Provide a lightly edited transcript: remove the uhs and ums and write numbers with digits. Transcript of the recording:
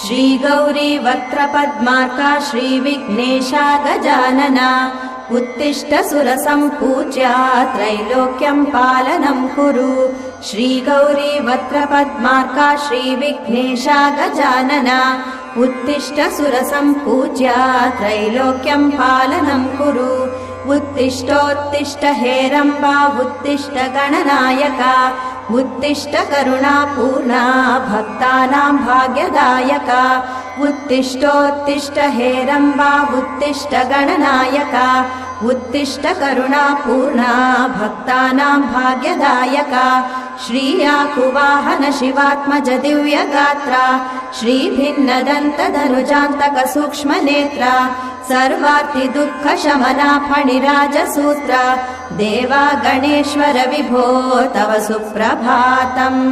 श्रीगौरी वक्त्रपद्मार्का श्रीविघ्नेशा गजानना उत्तिष्ठ सुरसम्पूज्या त्रैलोक्यं पालनं कुरु। श्रीगौरी वक्त्रपद्मार्का श्रीविघ्नेशा गजानना उत्तिष्ठ सुरसम्पूज्या त्रैलोक्यं पालनं कुरु। उत्तिष्ठोत्तिष्ठ हेरम्बा उत्तिष्ठ गणनायका उत्तिष्ठ करुणापूर्णा भक्तानां भाग्यदायका। उत्तिष्ठोत्तिष्ठ हेरम्बा उत्तिष्ठ गणनायका उत्तिष्ठ करुणापूर्णा भक्तानां भाग्यदायका। श्रीयाकुवाहन शिवात्मज दिव्यगात्रा श्रीभिन्नदन्तधनुजान्तक सूक्ष्मनेत्रा सर्वार्ति दुःखशमना फणिराजसूत्रा देवा गणेश्वर विभो तव सुप्रभातम्।